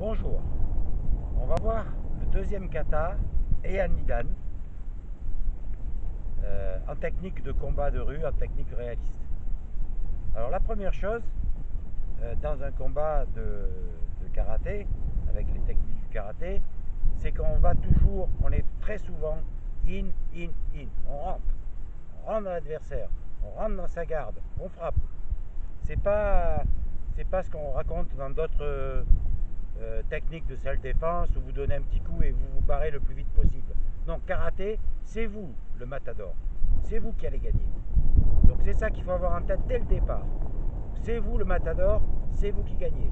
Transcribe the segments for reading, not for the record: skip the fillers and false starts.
Bonjour, on va voir le deuxième kata, Heian Nidan, en technique de combat de rue, en technique réaliste. Alors la première chose, dans un combat de karaté, avec les techniques du karaté, c'est qu'on va toujours, on est très souvent in, on rentre dans l'adversaire, on rentre dans sa garde, on frappe. C'est pas ce qu'on raconte dans d'autres techniques de self-défense où vous donnez un petit coup et vous vous barrez le plus vite possible. Donc karaté, c'est vous le matador, c'est vous qui allez gagner. Donc c'est ça qu'il faut avoir en tête dès le départ. C'est vous le matador, c'est vous qui gagnez.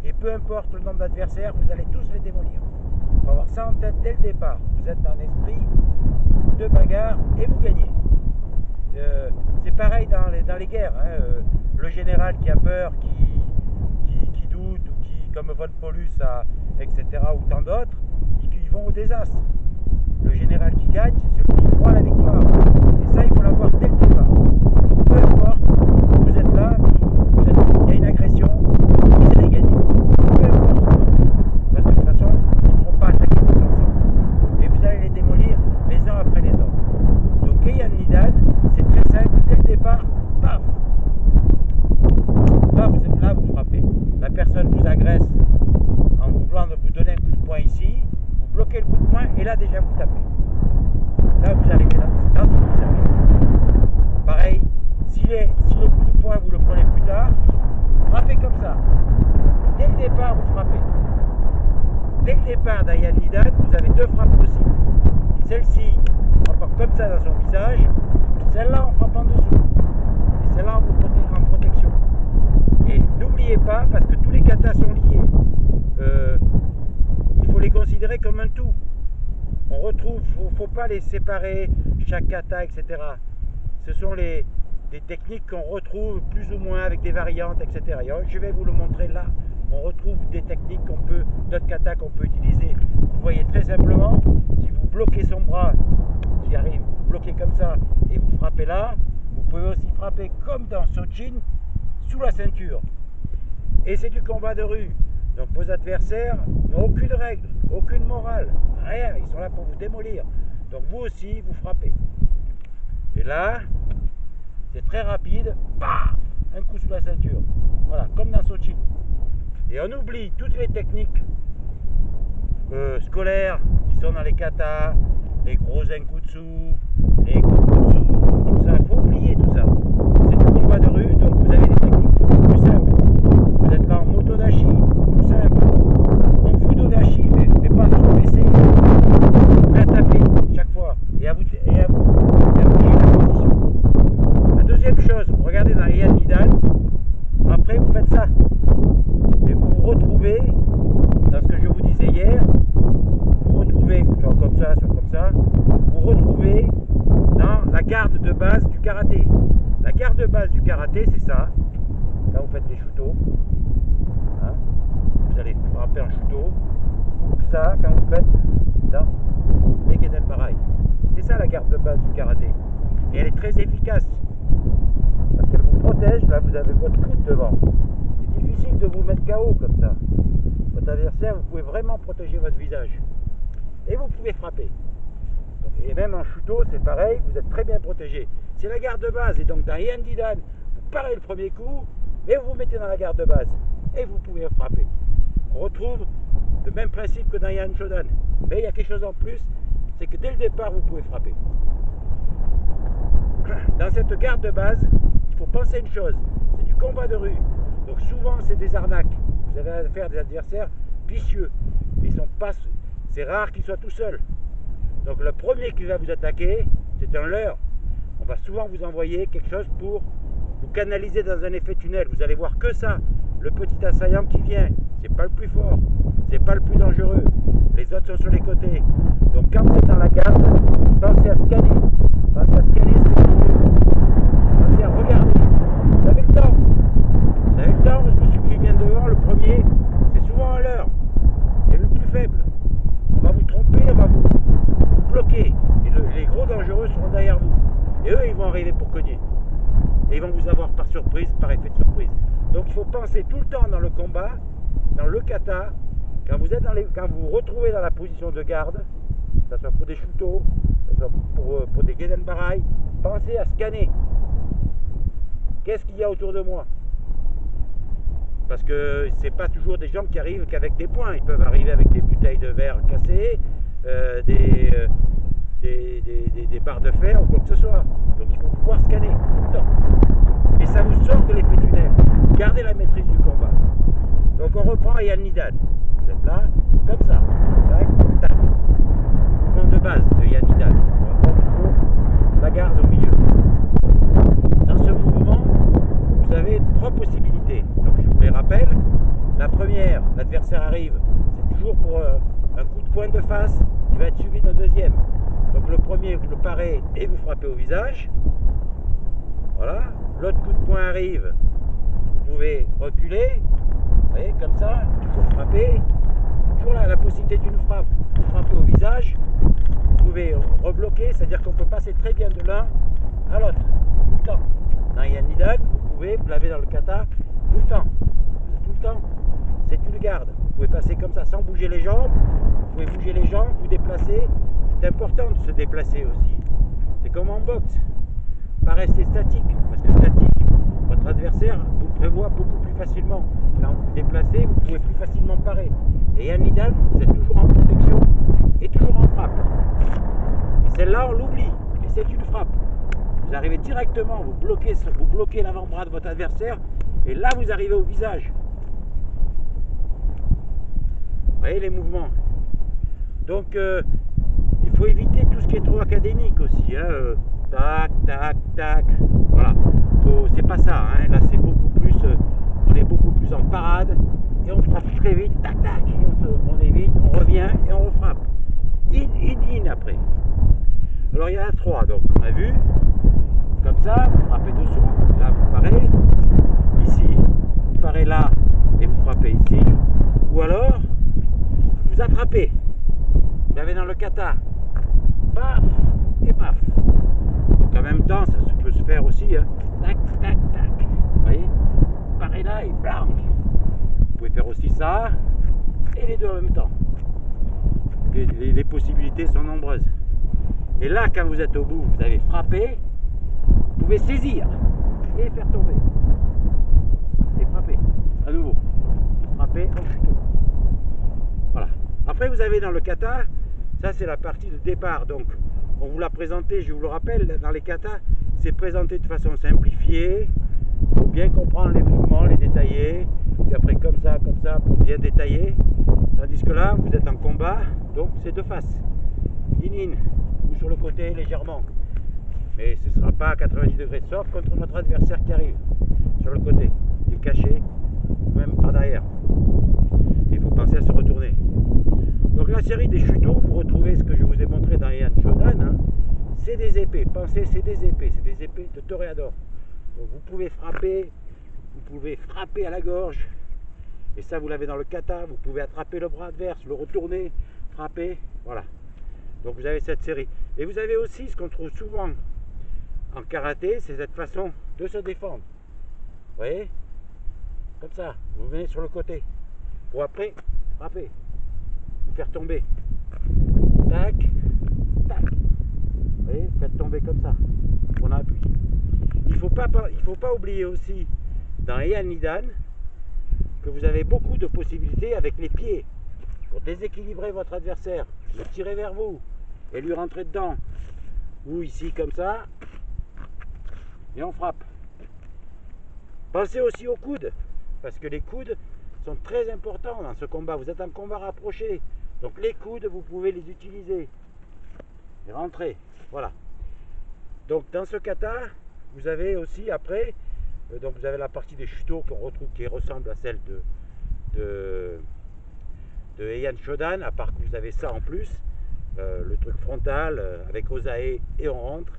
Et peu importe le nombre d'adversaires, vous allez tous les démolir. Il faut avoir ça en tête dès le départ. Vous êtes dans l'esprit de bagarre et vous gagnez. C'est pareil dans les guerres. Le général qui a peur, qui doute, ou qui, comme Von Paulus, etc., ou tant d'autres, ils vont au désastre. Le général qui gagne, c'est celui qui croit à la victoire. Et ça, il faut l'avoir dès le départ. Donc, peu importe, vous êtes là, il y a une agression, vous allez gagner. Peu importe. Parce que de toute façon, ils ne pourront pas attaquer tous ensemble. Et vous allez les démolir les uns après les autres. Donc, Heian Nidan, c'est très simple, dès le départ, paf! Là, vous frappez. La personne vous agresse en voulant vous donner un coup de poing ici, vous bloquez le coup de poing et là déjà vous tapez. Là vous arrivez dans son visage. Pareil, si le coup de poing vous le prenez plus tard, frappez comme ça. Dès le départ vous frappez. Dès le départ d'Heian Nidan, vous avez deux frappes possibles. Celle-ci en frappant comme ça dans son visage, celle-là en frappant dessous. Et celle-là en protection. Et n'oubliez pas, parce que tous les katas sont liés, il faut les considérer comme un tout. On retrouve, faut pas les séparer, chaque kata, etc. Ce sont des techniques qu'on retrouve plus ou moins avec des variantes, etc. Et je vais vous le montrer là. On retrouve des techniques d'autres katas qu'on peut utiliser. Vous voyez très simplement, si vous bloquez son bras, qui arrive, vous bloquez comme ça, et vous frappez là, vous pouvez aussi frapper comme dans Sochin, sous la ceinture. Et c'est du combat de rue. Donc vos adversaires n'ont aucune règle, aucune morale, rien. Ils sont là pour vous démolir. Donc vous aussi, vous frappez. Et là, c'est très rapide. Paf, un coup sous la ceinture. Voilà, comme dans Sochi. Et on oublie toutes les techniques scolaires qui sont dans les katas, les gros Zenkutsu, les Kokutsu, tout ça. Il faut oublier tout ça. C'est du combat de rue, donc vous avez des techniques plus simples. Vous êtes là en motodashi, tout simple. En fudodashi, mais pas trop baissé. Prêt à taper chaque fois et à bouger la position. La deuxième chose, vous regardez dans Heian Nidan, après vous faites ça. Et vous vous retrouvez dans ce que je vous disais hier, vous retrouvez, soit comme ça, vous retrouvez dans la garde de base du karaté. La garde de base du karaté, c'est ça. Là, vous faites des shuto. Hein, vous allez frapper un shuto. Ou ça, quand vous faites dans les Keten Barai. C'est ça la garde de base du karaté. Et elle est très efficace. Parce qu'elle vous protège. Là, vous avez votre coude devant. C'est difficile de vous mettre KO comme ça. Votre adversaire, vous pouvez vraiment protéger votre visage. Et vous pouvez frapper. Et même en shuto, c'est pareil, vous êtes très bien protégé. C'est la garde de base. Et donc dans Heian Nidan, vous parez le premier coup et vous vous mettez dans la garde de base. Et vous pouvez frapper. On retrouve le même principe que dans Heian Shodan. Mais il y a quelque chose en plus, c'est que dès le départ, vous pouvez frapper. Dans cette garde de base, il faut penser une chose. C'est du combat de rue. Donc souvent, c'est des arnaques. Vous avez affaire à des adversaires vicieux. C'est rare qu'ils soient tout seuls. Donc le premier qui va vous attaquer, c'est un leurre. On va souvent vous envoyer quelque chose pour vous canaliser dans un effet tunnel. Vous allez voir que ça. Le petit assaillant qui vient, c'est pas le plus fort, c'est pas le plus dangereux. Les autres sont sur les côtés. Donc quand vous êtes dans la garde, pensez à scanner. Pensez à scanner ce que vous faites. Pensez à regarder. Vous avez le temps. Vous avez le temps parce que celui qui vient devant, le premier, c'est souvent un leurre. C'est le plus faible. On va vous tromper, on va vous bloquer. Et les gros dangereux seront derrière vous. Et eux, ils vont arriver pour cogner. Et ils vont vous avoir par surprise, par effet de surprise. Donc il faut penser tout le temps dans le combat, dans le kata, Quand vous vous retrouvez dans la position de garde, que ce soit pour des chuteaux, que ce soit pour des Gedenbarail, pensez à scanner. Qu'est-ce qu'il y a autour de moi? Parce que c'est pas toujours des gens qui arrivent qu'avec des points. Ils peuvent arriver avec des bouteilles de verre cassées, des barres de fer ou quoi que ce soit. Donc il faut pouvoir scanner tout le temps. Et ça vous sort de l'effet tunnel. Gardez la maîtrise du combat. Donc on reprend Ian Nidan. Vous êtes là, comme ça. Tac, tac. Mouvement de base de Ian Nidan. On reprend toujours la garde au milieu. Dans ce mouvement, vous avez 3 possibilités. Donc je vous les rappelle. La première, l'adversaire arrive, c'est toujours pour un coup de poing de face qui va être suivi d'un deuxième. Donc le premier, vous le parez et vous frappez au visage. Voilà. L'autre coup de poing arrive, vous pouvez reculer. Vous voyez, comme ça, toujours frapper. Toujours la possibilité d'une frappe. Vous frappez au visage. Vous pouvez rebloquer, c'est-à-dire qu'on peut passer très bien de l'un à l'autre. Tout le temps. Dans Ian Nidan, vous l'avez dans le kata, tout le temps. Tout le temps. C'est une garde. Vous pouvez passer comme ça sans bouger les jambes. Vous pouvez bouger les jambes, vous déplacer. C'est important de se déplacer aussi. C'est comme en boxe. Pas rester statique. Parce que statique, votre adversaire vous prévoit beaucoup plus facilement. Quand vous vous déplacez, vous pouvez plus facilement parer. Et Ian Nidan, vous êtes toujours en protection et toujours en frappe. Et celle-là, on l'oublie. Mais c'est une frappe. Vous arrivez directement, vous bloquez l'avant-bras de votre adversaire. Et là, vous arrivez au visage. Vous voyez les mouvements. Donc, il faut éviter tout ce qui est trop académique aussi. Hein. Tac, tac, tac. Voilà. C'est pas ça. Hein. Là, c'est beaucoup plus. On est beaucoup plus en parade. Et on frappe très vite. Tac, tac. On évite, on revient et on refrappe. In après. Alors, il y en a 3. Donc, on a vu. Comme ça, vous frappez dessous. Là, vous parez. Ici, vous parez là. Et vous frappez ici. Ou alors, vous attrapez. Vous avez dans le kata. Paf et paf. Donc en même temps, ça peut se faire aussi. Hein. Tac, tac, tac. Vous voyez? Pareil là et blanc. Vous pouvez faire aussi ça. Et les deux en même temps. Les possibilités sont nombreuses. Et là, quand vous êtes au bout, vous avez frappé. Vous pouvez saisir et faire tomber. Et frapper. À nouveau. Frapper en chuteau. Voilà. Après, vous avez dans le kata, ça c'est la partie de départ. Donc, on vous l'a présenté, je vous le rappelle, dans les katas, c'est présenté de façon simplifiée, pour bien comprendre les mouvements, les détailler. Puis après, comme ça, pour bien détailler. Tandis que là, vous êtes en combat, donc c'est de face. In, ou sur le côté légèrement. Mais ce ne sera pas à 90 degrés, sauf contre notre adversaire qui arrive. Sur le côté, il est caché, ou même par derrière. Il faut penser à se retourner. Donc la série des chuteaux, vous retrouvez ce que je vous ai montré dans Ian Shodan, hein, c'est des épées. Pensez, c'est des épées de toréador. Donc vous pouvez frapper à la gorge. Et ça, vous l'avez dans le kata. Vous pouvez attraper le bras adverse, le retourner, frapper. Voilà. Donc vous avez cette série. Et vous avez aussi ce qu'on trouve souvent en karaté, c'est cette façon de se défendre. Vous voyez? Comme ça. Vous venez sur le côté. Pour après, frapper. Vous faire tomber. Tac, tac. Vous voyez, vous faites tomber comme ça. On appuie. Il ne faut pas oublier aussi, dans Ian Nidan, que vous avez beaucoup de possibilités avec les pieds pour déséquilibrer votre adversaire, le tirer vers vous et lui rentrer dedans. Ou ici comme ça. Et on frappe. Pensez aussi aux coudes, parce que les coudes sont très importants dans ce combat. Vous êtes en combat rapproché, donc les coudes, vous pouvez les utiliser et rentrer. Voilà. Donc dans ce kata, vous avez aussi après, donc vous avez la partie des chuteaux qu'on retrouve qui ressemble à celle de Ian Shodan, à part que vous avez ça en plus, le truc frontal avec Osae et on rentre.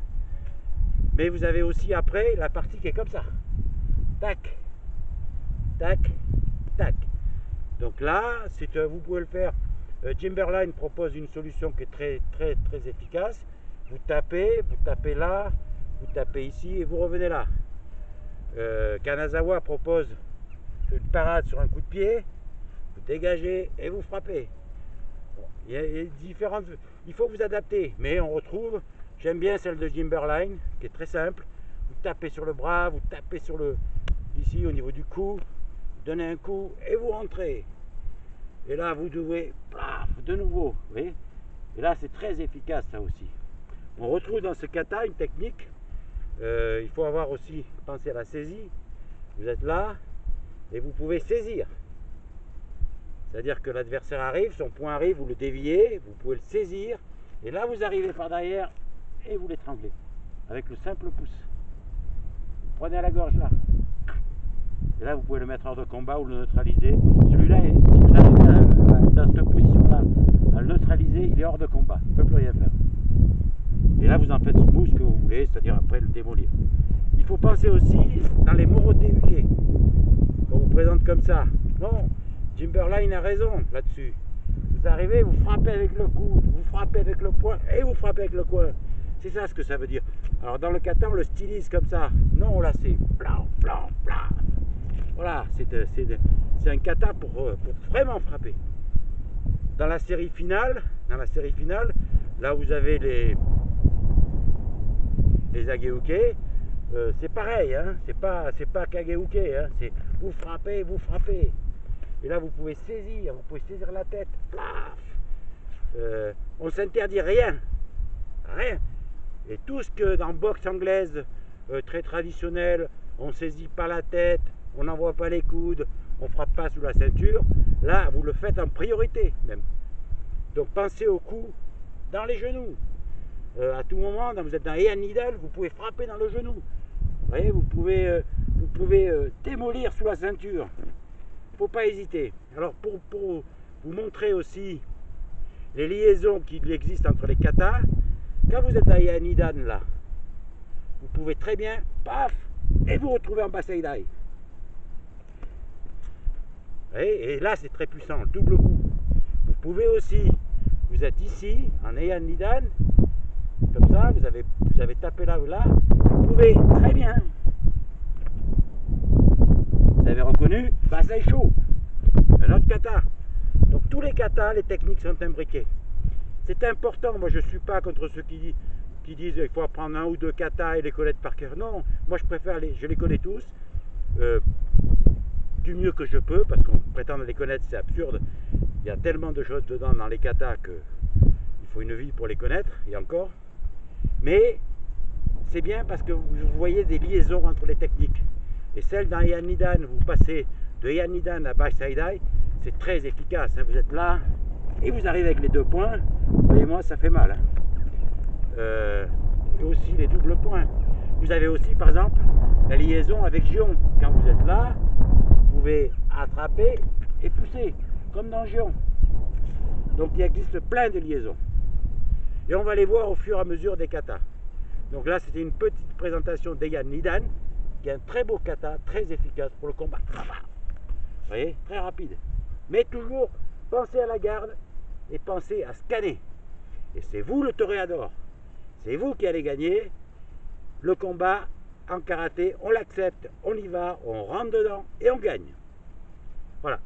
Mais vous avez aussi après la partie qui est comme ça. Tac, tac, tac. Donc là, vous pouvez le faire. Timberline propose une solution qui est très efficace. Vous tapez là, vous tapez ici et vous revenez là. Kanazawa propose une parade sur un coup de pied. Vous dégagez et vous frappez. Bon, il y a différentes, il faut vous adapter, mais on retrouve, j'aime bien celle de Jimberline, qui est très simple. Vous tapez sur le bras, vous tapez sur le, ici au niveau du cou, vous donnez un coup et vous rentrez. Et là vous devez, plaf, de nouveau, vous voyez. Et là c'est très efficace ça aussi. On retrouve dans ce kata une technique, il faut avoir aussi pensé à la saisie. Vous êtes là et vous pouvez saisir. C'est-à-dire que l'adversaire arrive, son point arrive, vous le déviez, vous pouvez le saisir, et là vous arrivez par derrière et vous l'étranglez avec le simple pouce. Vous prenez à la gorge là. Et là vous pouvez le mettre hors de combat ou le neutraliser. Celui-là, si vous arrivez dans cette position-là, à le neutraliser, il est hors de combat, il ne peut plus rien faire. Et là vous en faites ce ce que vous voulez, c'est-à-dire après le démolir. Il faut penser aussi dans les Moroté Uke, qu'on vous présente comme ça. Non, Jimberline a raison là-dessus. Vous arrivez, vous frappez avec le coude, vous frappez avec le poing et vous frappez avec le coin. C'est ça ce que ça veut dire. Alors dans le kata, on le stylise comme ça. Non, là c'est blanc, blanc, blanc. Voilà, c'est un kata pour vraiment frapper. Dans la série finale, là vous avez les Ageuke, c'est pareil, hein, c'est pas Kageuke, hein, c'est vous frappez, vous frappez. Et là vous pouvez saisir la tête, plaf. On ne s'interdit rien. Et tout ce que dans boxe anglaise, très traditionnelle, on ne saisit pas la tête, on n'envoie pas les coudes, on ne frappe pas sous la ceinture, là vous le faites en priorité même. Donc pensez au coup dans les genoux. À tout moment, vous êtes dans Heian Nidan, vous pouvez frapper dans le genou. Vous voyez, vous pouvez démolir sous la ceinture. Il ne faut pas hésiter. Alors pour vous montrer aussi les liaisons qui existent entre les katas, quand vous êtes dans Heian Nidan là, vous pouvez très bien, paf, et vous retrouvez en Basaidai. Et là c'est très puissant, le double coup. Vous pouvez aussi, vous êtes ici, en Heian Nidan, comme ça, vous avez tapé là ou là, vous pouvez très bien. Vous avez reconnu Basai Sho, un autre kata. Donc tous les katas, les techniques sont imbriquées. C'est important, moi je ne suis pas contre ceux qui disent qu'il faut apprendre un ou deux katas et les connaître par cœur. Non, moi je préfère, je les connais tous, du mieux que je peux, parce qu'on prétend les connaître, c'est absurde. Il y a tellement de choses dedans dans les katas qu'il faut une vie pour les connaître, et encore. Mais c'est bien parce que vous voyez des liaisons entre les techniques. Et celle dans Heian Nidan, vous passez de Heian Nidan à Basaidai, c'est très efficace. Hein. Vous êtes là et vous arrivez avec les deux points. Voyez-moi, ça fait mal. Hein. Et aussi les doubles points. Vous avez aussi, par exemple, la liaison avec Gion. Quand vous êtes là, vous pouvez attraper et pousser, comme dans Gion. Donc il existe plein de liaisons. Et on va les voir au fur et à mesure des katas. Donc là, c'était une petite présentation d'Heian Nidan, qui est un très beau kata, très efficace pour le combat. Vous voyez, très rapide. Mais toujours, pensez à la garde et pensez à scanner. Et c'est vous le toréador. C'est vous qui allez gagner le combat en karaté. On l'accepte, on y va, on rentre dedans et on gagne. Voilà.